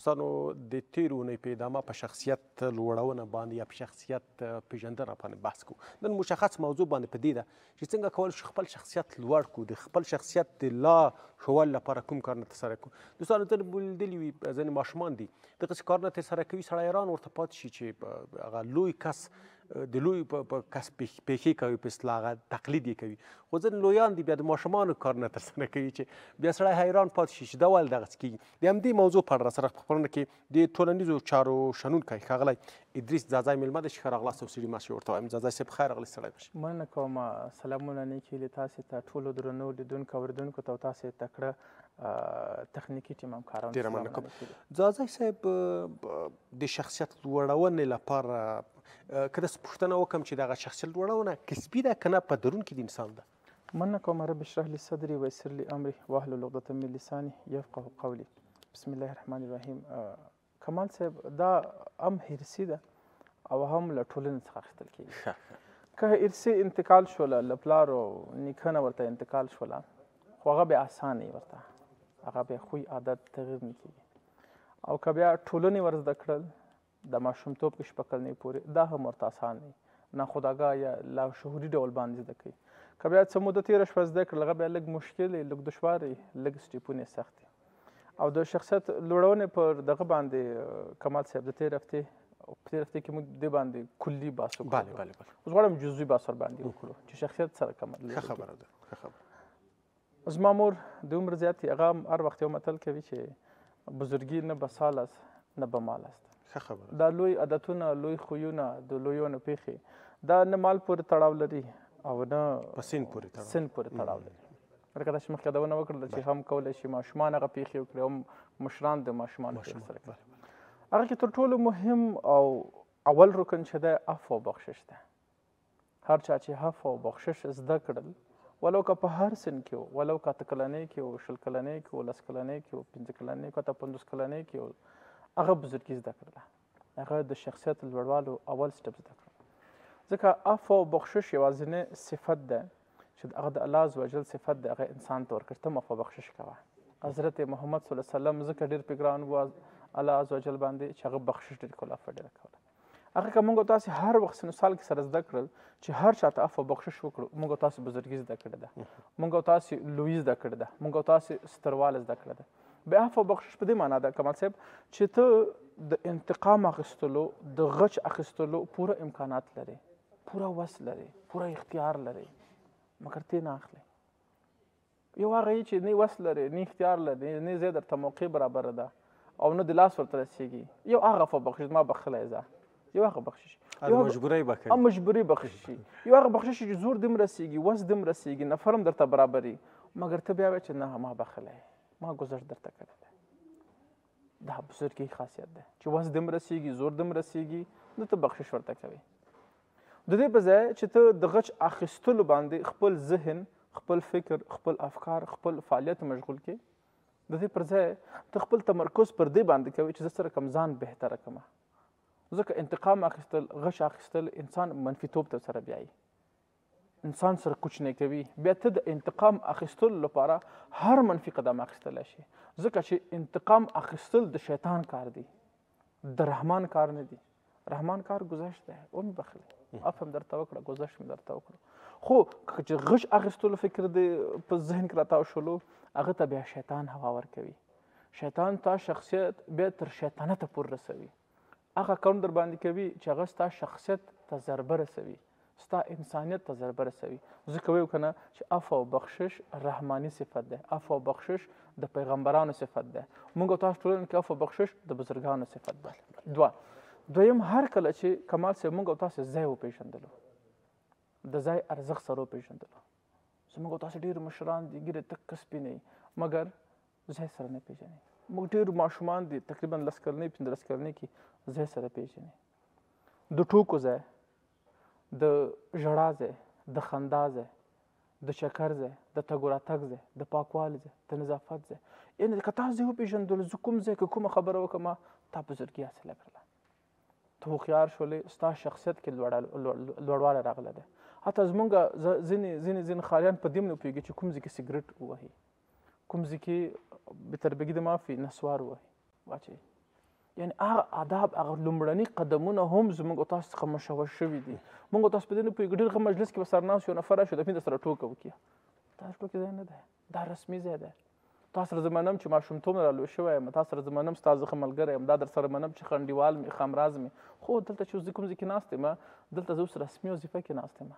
دوستانو د تیرو اونۍ په ادامه په شخصیت لوړونه باندې یا په شخصیت پیژندنه باندې بحث کوو. نن مشخص موضوع باندې په دې ده چې څنګه کولی شو خپل شخصیت لوړ کړو، د خپل شخصیت د لا ښولو لپاره کوم کارونه ترسره کړو. دوستانو ته لیدلي وي ځینې ماشومان دي دغسې کارونه ترسره کوي، سړی حیران ورته پاتې شي چې هغه لوی کس د لوی په کس پیښې کوي، په اصطلاح هغه تقلید یې کوي. خو ځینې لویان دي بیا د ماشومانو کارونه ترسره کوي چې بیا سړی حیران پاتې شي چې دا ولې دغسې کېږي. د همدې موضوع په اړه راسره په خپرونه کې د ټولنیزو چارو شنونکی ښاغلی ادریس ځاځی میلمه دی چې ښه راغلاست او سړي ماشي ورته وایم. ځاځی صاحب خیر راغلی، سړی بشي. مننه کوم. سلامونه نیکې هیلې تاسې ته ټولو درنو لیدونکو او اورېدونکو ته او تاسې تکړه تخنیکي ټیم همکارانو ډېره مننه کوم. ځاځی صاحب د شخصیت لوړونې لپاره که داسې پوښتنه وکړم چې دغه شخصیت لوړونه کسبي ده که نه په درون کې د انسان ده؟ مننه کوم. رب اشرح لي صدري ويسر لي امري واحلل عقدة من لساني يفقهوا قولي. بسم الله الرحمن الرحیم. کمال صاحب دا هم حرصي ده او هم له ټولنې څخه اخیستل کېږي. که حرصي انتقال شوله له پلار او نیکه نه ورته انتقال شوله خو هغه بیا اسانه ورته هغه بیا خوی عادت تغیر نه کېږي. او که بیا ټولنې ور زده کړل د ماشومتوب کې شپږ کلنۍ پورې دا هم ورته اسان دی، ناخودآګاه یا لاشعوري ډول باندې زده کوي. که بیا څه موده تېره شوه زده کړل هغه بیا لږ مشکل وي، لږ دشوار وي، لږ سټیپونه یې سخت وي. او د شخصیت لوړونې پر دغه باندې کمال صاحب د تېرې هفتې کې موږ دې باندې کلي بحث وکړو. اوس غواړم جزوي بحث ورباندې وکړو چې شخصیت سره کمال. ښه خبره ده، ښه خبره. زما مور د عمر زیات هغه هر وخت یو متل کوي چې بزرګي نه به سال است نه به مال است. ښه خبره. دا لوی عادتونه، لوی خویونه، د لویانو پیښې دا نه مال پورې تړاو لري او نه په سن پورې تړاو لري. لکه داسې مخکې یادونه وکړله چې هم کولی شي ماشومان هغه پیښې وکړي او مشران د ماشومانو پیښې سره کوي. هغه کې تر ټولو مهم او اول رکن چې دی عفو او بخشش دی. هر چا چې عفو او بخشش زده کړل ولو که په هر سن کې و، ولو که 8 کلنۍ کې و، 20 کلنۍ کې و، 10 کلنۍ کې و، 15 کلنۍ کې و، 50 کلنۍ کې و، هغه بزرګي زده کړله. هغه د شخصیت لوړوالو اول سټپ زده کړل. ځکه عفو او بخشش یوازینی صفت ده چې هغه د الله عزوجل صفت دی، هغه انسان ته ورکړ. ته عفو بخشش کوه. حضرت محمد صلی الله علیه وسلم ځکه ډېر پې ګران و الله عزوجل باندې چې هغه بخشش ډېر کول، عفو ډېره کوله. هغه که موږ تاسې هر وخت سن سال کې سره زده کړل چې هر چا ته عفو بخشش وکړو، موږ تاسې بزرګي زده کړې ده، موږ تاسې لویي زده کړې ده، موږ تاسې ستروالی زده کړې ده. بیا عفو بخشش په دې معنا ده کمال صاحب چې ته د انتقام اخیستلو، د غچ اخیستلو پوره امکانات لري، پوره وس لري، پوره اختیار لري، مګر ته نه اخلي. یو هغه چې نه وس لري، نه اختیار لري، نه زه درته موقع برابره ده او نه د لاس ورته رسېږي، یو هغه عفو بخشش ما بخښلی زه، یو هغه بخشش مجبورۍ به کوي، مجبوري بخششي، یو هغه بخشش چې زور دم رسېږي، وس دم رسېږي، نفر هم درته برابري، مګر ته بیا وایې چې نه ما بخښلی، ما ګذشت درته کړی دی. دا بزرګي خاصیت ده چې وس دم رسېږي، زور دم رسېږي، نو ته بخشش ورته کوې. د دې په ځای چې ته د غچ اخیستلو باندې خپل ذهن، خپل فکر، خپل افکار، خپل فعالیت مشغول کړې، د دې پر ځای ته خپل تمرکز پر دې باندې کوي چې زه سره کوم ځان بهتره کړمه. ځکه انتقام اخیستل، غش اخیستل انسان منفیتوب ته سره بیایي، انسان سره کوچنی کوي. بیا ته د انتقام اخیستلو لپاره هر منفي قدم اخیستلی شي، ځکه چې انتقام اخیستل د شیطان کار دی، د رحمان کار نه دی. رحمان کار گذشت دی، ومې بخښلی، عفو مې درته وکړه، گذشت مې درته وکړه. خو که چې غش اخیستلو فکر دې په ذهن کې راتاو شولو، هغه ته بیا شیطان هوا ورکوي. شیطان تا شخصیت بیا تر شیطانته پورې رسوي، هغه کارونه در باندې کوي چې هغه ستا شخصیت ته ضربه رسوي، ستا انسانیت ته ضربه رسوي. ځکه ویو که نه چې عفو او بخشش رحماني صفت دی، عفو او بخشش د پیغمبرانو صفت دی. موږ تاسو ټولنه کې عفو او بخشش د بزرګانو صفت دی. دویم هر کله چې کمال صاحب موږ او تاسو ځای وپېژندلو، د ځای ارزښت سره وپېژندلو. زموږ او تاسو ډېر مشران دي ګیرې تک سپینې مګر ځای سره نه پېژني. موږ ډېر ماشومان دي تقریبا 10 کلنۍ 15 کلنۍ کې ځای سره پېژني. د ټوکو ځای، د ژړا ځای، د خندا ځای، د چکر ځای، د تګ راتګ ځای، د پاکوالي ځای، د نظافت ځای. یعنې که تا ځای وپېژندلو، زه کوم ځای که کومه خبره وکړم تا بزرګي حاصله کړله، ته هوښیار شولې، ستا شخصیت کې لوړوالی راغلی دی. حتی زمونږ ځینې خالیان په دې هم نه پوهېږي چې کوم ځای کې سګرټ ووهي، کوم ځای کې بتربګي د معافي نسوار ووهي واچوي. یعنې هغه آداب هغه لومړني قدمونه هم زموږ او تاسو څخه مشوش شوي دي. موږ او تاسو په دې نه پوهېږو، ډېر ښه مجلس کې به سر ناست یو نفر راشي د سره ټوکه وکړي. دا ټوکې ځای نه دی، دا رسمي ځای دی. تا سره زه منم چې ماشومتوب نه رالوی شوی یم، تا سره زه منم ستا زه ښه ملګری یم، دا در سره منم چې خنډیوال مې خامراز مې. خو دلته چې زه کوم ځای کې ناست یم، دلته زه اوس رسمي وظیفه کې ناست یم.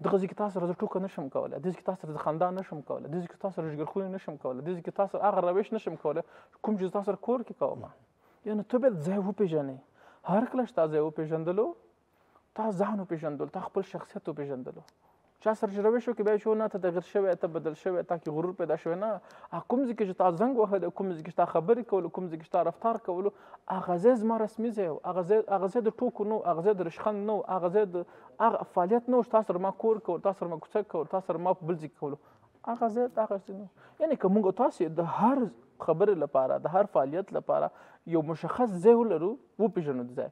دغه ځای کې تا سره زه ټوکه نه شم کولی، دې ځای کې تا سره زه خندا نه شم کولی، دې ځای کې تا سره ژګرخونې نه شم کولی، دې ځای کې تا سره هغه روش نه شم کولی کوم چې تا سره کور کې کوم. یعنې ته باید ځای وپېژنې. هر کله چې تا ځای وپېژندلو، تا ځان وپېژندلو، تا خپل شخصیت وپېژندلو. چا سره چې روش وکړي بیا چې نه ته تغیر شوی، ته بدل شوی، تا کې غرور پیدا شوی. نه، کوم ځای کې چې تا زنګ وهلی، کوم ځای کې چې تا خبرې کولو، کوم ځای کې چې تا رفتار کولو، هغه ځای زما رسمي ځای و. هغه ځای د ټوکو نه و، هغه ځای د رشخند نه و، هغه ځای د هغه فعالیت نه و چې تا سره ما کور کول، تا سره ما کوڅه کول، تا سره ما په بل ځای کولو. هغه ځای دغه ځای نه و. یعنې که موږ تاسې د هر خبرې لپاره، د هر فعالیت لپاره یو مشخص ځای ولرو، وپېژنو د ځای،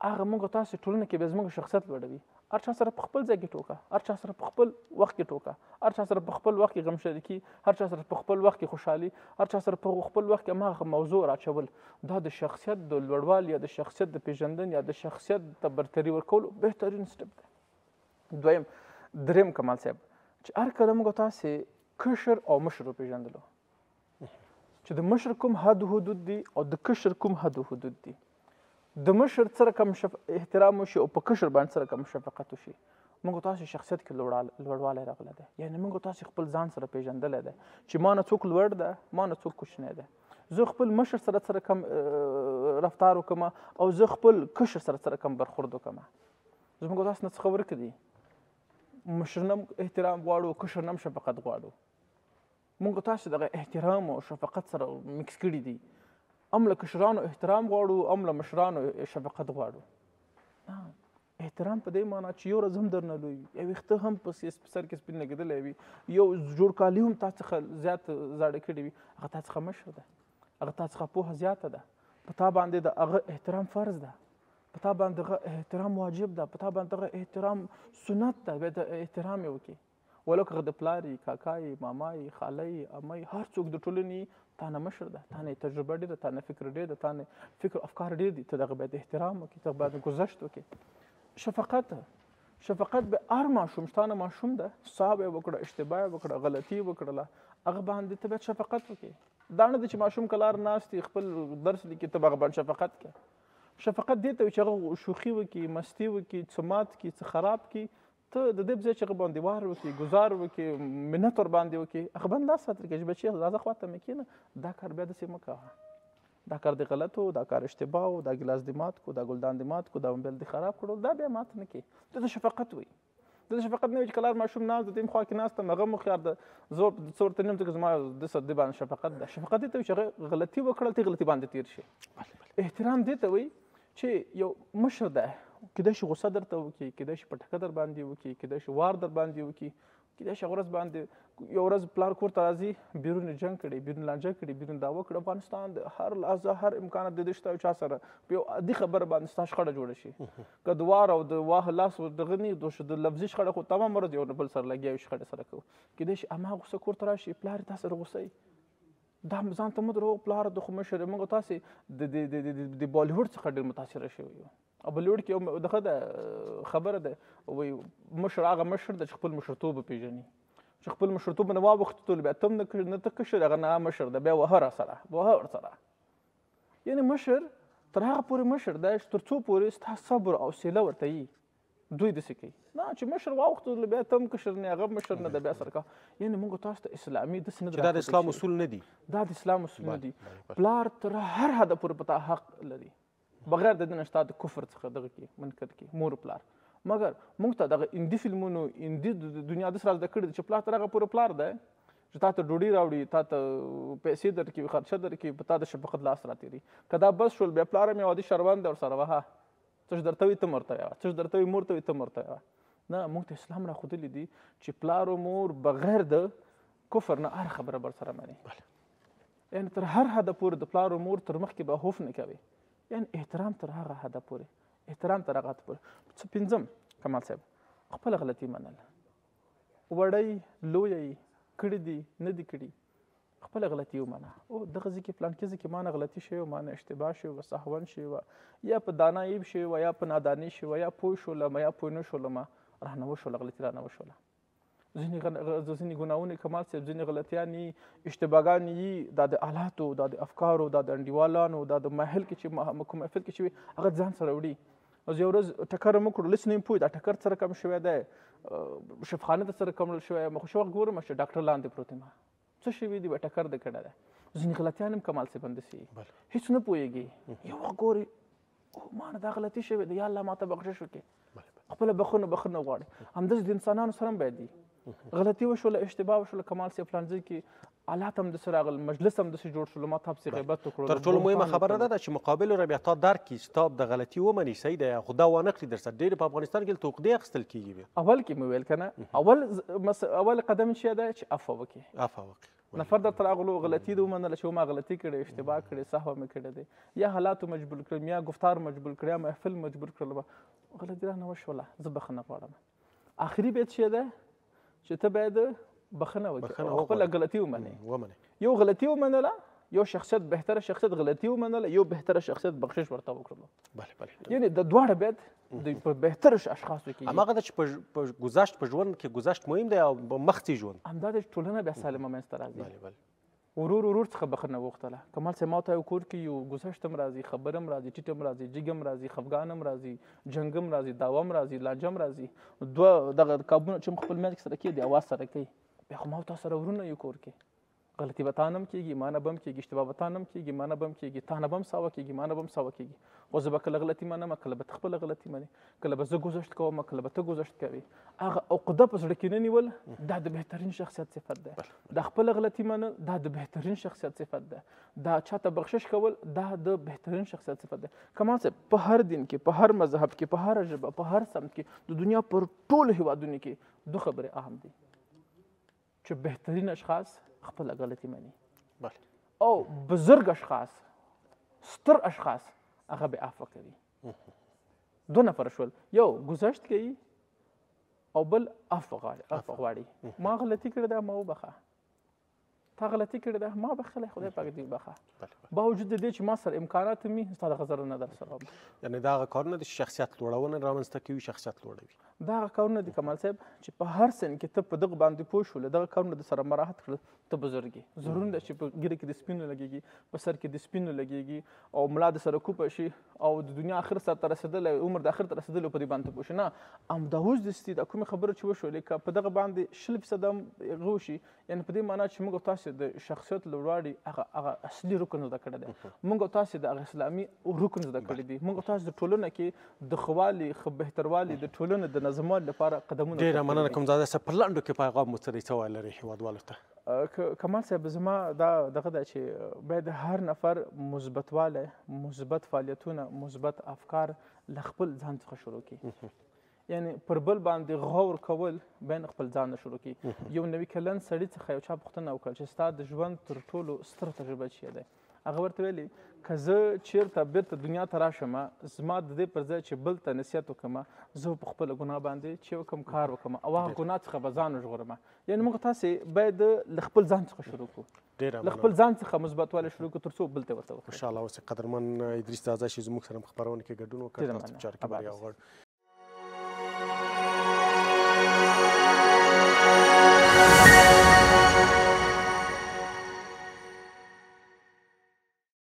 هغه موږ تاسې ټولنه کې بیا زموږ شخصیت لوړوي. هر چا سره په خپل ځای کې ټوکه، هر چا سره په خپل وخت کې ټوکه، هر چا سره په خپل وخت کې غم شریکي، هر چا سره په خپل وخت کې خوشحالي، هر چا سره په خپل وخت کې هماغه موضوع راچول. دا د شخصیت د لوړوالي یا د شخصیت د پېژندنې یا د شخصیت د برتري ورکولو بهترین سټپ دی. دریم کمال صاحب چې هر کله موږ تاسې کشر او مشر وپېژندلو چې د مشر کوم حد حدود دي او د کشر کوم حد حدود دي. د مشر سره کم احترام وشي او په کشر باندې سره کم شفقت وشي، موږ تاسو شخصیت کې لوړوالی راغلی دی. یعنې موږ تاسو خپل ځان سره پیژندلی دی چې ما نه څوک لوړ ده، ما نه څوک کوچنی دی. زه خپل مشر سره کم رفتار وکړم او زه خپل کشر سره کم برخورد وکړم. زموږ تاسو نه څه ورکه دي، مشر نه احترام غواړو، کشر نه شفقت غواړو. موږ تاسو دغه احترام او شفقت سره مکس کړي دي. ام له کشرانو احترام غواړو، ام له مشرانو شفقت غواړو. احترام په دې معنا چې یو ورځ هم درنه لوی وي، یو ویښته هم په سر کې سپین لګېدلی وي، یو جوړ کالي هم تا څخه زیات زاړه کړي وي، هغه تا څخه مشر ده، هغه تا څخه پوهه زیاته ده، په تا باندې د هغه احترام فرض ده، په تا باندې دغه احترام واجب ده، په تا باندې دغه احترام سنت ده. بیا د احترام یې وکړي، ولو که هغه د پلار یي، کاکا یي، ماما یي، خاله یي، عمه یي، هر څوک د ټولنې تا نه مشر ده، تا نه تجربه ډېره، تا نه فکر ډېر ده، تا نه فکر افکار ډېر دي. ته دغه باید احترام وکړي، ته باید گذشت وکړي. شفقت به هر ماشوم، ستا نه ماشوم ده، صحاب یې وکړه، اشتباه یې وکړه، غلطي یې وکړله، هغه باندې ته باید شفقت وکړي. دا نه دی چې ماشوم که لار ناست وي خپل درس لیکي، ته به هغه باندې شفقت کوې. شفقت دې ته وي چې هغه شوخي وکړي، مستي وکړي، څه مات کړي، څه خراب کړي، ته د دې په ځای چې هغه باندې وار وکړي، ګزار وکړي، منت ورباندې وکړي، هغه باندې لاس راته کړي چې بچي راځه خوا ته مې کښېنه، دا کار بیا داسې مه کوه، دا کار دې غلط و، دا کار اشتباه و، دا ګیلاس دې مات کړو، دا ګلدان دې مات کړو، دا موبایل دې خراب کړو، دا بیا ماته نه کړي. دا د شفقت وي. دا د شفقت نه وي چې کلار ماشوم ناست د دې خوا کې ناست یم، هغه مو خیار د زه څه ورته نه یم ځکه زما دې باندې شفقت ده. شفقت دې ته وي چې هغه غلطي وکړل، ته غلطي باندې تېر شي. احترام دې ته وي چې یو مشر ده، کیدای شي غوسه درته وکړي، کیدای شي پټکه در باندې وکړي، کیدای شي وار در باندې وکړي، کیدای شي ورځ باندې یو ورځ پلار کور ته راځي، بیرون جنګ کړي، بیرون لانجه کړي، بیرون دعوه کړي. افغانستان د هر لحظه هر امکانات د دې شته چا سره په یو عادي خبره باندې ستا شخړه جوړه شي، که د وار او د واه لاس دغه نه د لفظي شخړه خو تمام ورځ یو بل سره لګیا وي شخړې سره کوو. کیدای شي هماغه غوسه کور ته راشي، پلار یې تا سره غوسه وي، دا ځان ته مه دروغ، پلار د خو مشر موږ تاسې د بالیوډ څخه ډېر متاثره شوي یو. او بالیوډ کې یو دغه ده خبره ده، وایي مشر هغه مشر ده چې خپل مشرتوب وپېژني، چې خپل مشرتوب نه واوښتلو بیا ته نه ته کشر، هغه نه مشر ده، بیا وهه راسره وهه ورسره. یعنې مشر تر هغه پورې مشر دی چې تر څو پورې ستا صبر او حوصله ورته وي. دوی داسې کوي نه چې مشر واوښتلو بیا ته هم کشر نه، هغه مشر نه ده، بیا سره کوه. یعنې موږ تاسو ته اسلامي داسې نه ده، دا د اسلام اصول نه دي، دا د اسلام اصول نه دي. پلار تر هر حده پورې په تا حق لري، بغیر د دې نه ستا د کفر څخه دغه کې منکر کې مور پلار. مګر موږ ته دغه هندي فلمونو، هندي دنیا داسې را زده کړې ده چې پلار تر هغه پورې پلار دی چې تا ته ډوډۍ راوړي، تا ته پیسې درکړي، خرچه درکړي، په تا د شفقت لاس راتېري. که دا بس شول بیا پلار هم یو عادي شربند دی ورسره وهه، څه چې درته وي ته ورته وایه، څه چې درته وي مور ته وي ته ورته وایه. نه، موږ ته اسلام راښودلي دي چې پلار و مور بغیر د کفر نه هر خبره ورسره مني. یعنې تر هر حده پورې د پلار و مور تر مخکې به خوف نه کوي. یعنې احترام تر هغه حده پورې، احترام تر هغه حده پورې. پنځم کمال صاحب، خپله غلطي منل. وړی لوی یې کړي دي نه دي کړي، خپل غلطي ومنه او دغه ځکه پلان کې ځکه مانه غلطي شوی مانه اشتباه شوی و سهون شوی یا په دانایي شوی و یا په ناداني شوی یا پوه شولم یا پوه نه شولم رانه وشوله غلطي رانه وشوله ځینې ګناهونه کمال صاحب ځینې غلطیانې اشتباهګانې یي دا د آلاتو دا د افکارو دا د انډیوالانو دا د محل کې چې کوم محفل کې چې وي هغه ځان سره وړي اوس یو ورځ ټکر مو کړو لس نه یم پوه دا ټکر سره کم شوی دی شفخانه ته سره کم شوی یم خو شوق ګورم چې ډاکټر لاندې پروت یم څه شوي دي ټکر د کړی دی ځینې غلطیان هم کمال صاحب همداسې هېڅ نه پوهېږي یو وخت ګوري ما نه دا غلطي شوې ده یا الله ما ته بخښش وکړي خپله بخښنه غواړي همداسې د انسانانو سره هم باید دي غلطي وشوله اشتباه وشوله کمال صاحب پلانځای کې آلات هم داسې راغل مجلس هم داسې جوړ شول ما ته پسې غیبت وکړو تر ټولو مهمه خبره دا ده چې مقابل را بیا تا درک کړي چې تا د غلطي ومني صحیح دی خو دا وانه کړي در سره ډېرې په افغانستان کې توقدې اخیستل کېږي اول کې مې ویل که نه اول قدم چې دی چې عفوه وکړي نفر درته راغلو غلطي دې ومنله چې ما غلطي کړې اشتباه کړې سهوه مې کړی دی یا حالاتو مجبور کړم یا گفتار مجبور کړم یا محفل مجبور کړل غلطي رانه وشوله زه بخښنه غواړم آخري بیت چې دی چې ته باید بخښنه وکړې او خپله غلطي ومنې یو غلطي ومنله یو شخصیت بهتره شخصیت غلطي ومنله یو بهتره شخصیت بخښش ورته وکړلو یعنې د دواړه باید په بهتره اشخاصو کې هماغه ده چې په ګذشت په ژوند کې ګذشت مهم دی او مخکې ژوند همدا ده چې ټولنه بیا سالمه منځته راځي ورور څخه بخښنه وغوښتله کمال صاحب ما ته یو کور کې یو ګذشت هم راځي خبر هم راځي ټیټ هم راځي جګ هم راځي خفګان هم راځي جنګ هم راځي دعوه هم راځي لانجه هم راځي دوه دغه کابونه چې خپل میندې سره کوي د اواز سره کوي بیا خو ما او تا سره ورونه یو کور کې غلطي به تا نه هم کېږي ما نه به هم کېږي اشتباه به تا نه هم کېږي ما نه به هم کېږي تا نه به هم ساوه کېږي ما نه به هم ساوه کېږي خو زه به کله غلطي منم کله به ته خپله غلطي منې کله به زه ګذشت کوم کله به ته ګذشت کوې هغه عقده په زړه کې نه نیول دا د بهترین شخصیت صفت ده دا خپله غلطي منل دا د بهترین شخصیت صفت ده دا چاته بخښش کول دا د بهترین شخصیت صفت ده کمال صاحب په هر دین کې په هر مذهب کې په هر ژبه په هر سمت کې د دنیا پر ټولو هیوادونو کې دو خبرې اهم دي چې بهترین اشخاص خپله غلطي مني او بزرگ اشخاص ستر اشخاص هغه به عفو کوي دو نفر شول یو گذشت کوي او بل عفو غواړي ما غلطي کړې ده ما وبخښه تا غلطي کړې ده ما بخښلی خدای پاک دې وبخښه باوجود د دې چې ما سره امکانات هم وي ستا دغه ضرر نه در سره وم یعنې دا هغه کارونه دي چې شخصیت لوړونه رامنځته کوي شخصیت لوړوي دا هغه کارونه دي کمال صاحب چې په هر سن کې ته په دغه باندې پوه شولې دغه کارونه د سره مراحت کړل ته بزرګ یې ضرور ده چې په ګیره کې د سپینو لګېږي په سر کې د سپینو لګېږي او ملا د سره کوپه شي او د دنیا آخر سر ته رسېدلی عمر د آخر ته رسېدلی په دې باندې پوه شي نه همدا اوس دستي دا کومې خبره چې وشولې که په دغه باندې 100% هم هغه وشي یعنې په دې معنا چې موږ او تاسې د شخصیت لوړواړي هغه اصلي رکن زده کړی دی موږ او تاسې د هغه اسلامي رکن زده کړی دي موږ او تاسې د ټولنه کې د ښه والي ښه بهتروالي د ټولنې د نظموالي لپاره قدمونه ډېره مننه کومزاده صاحب په لنډو کې پیغام مو څه دی څه ویل لري هېوادوالو ته کمال صاحب زما دا دغه ده چې باید هر نفر مثبتوالی مثبت فعالیتونه مثبت افکار له خپل ځان څخه شروع کړي یعنې پر بل باندې غور کول باید خپل ځان نه شروع کړي یو نوي کلن سړي څخه یو چا پوښتنه وکړه چې ستا د ژوند تر ټولو ستره تجربه چیرې دی هغه ورته ویلي که زه چېرته بیرته دنیا ته راشم زما د دې پر ځای چې بل ته نصیحت وکړم زه په خپله ګناه باندې چې وکړم کار وکړم او هغه ګناه څخه به ځان وژغورم یعنې موږ تاسې باید له خپل ځان څخه شروع کړو له خپل ځان څخه مثبتوالی شروع کړو تر څو بل ته ورته وکړو انشاءالله اوس قدرمن ادریس تازه چې زموږ سره په خپرونه کې ګډون وکړ تاسو چارې کې بریا وغواړو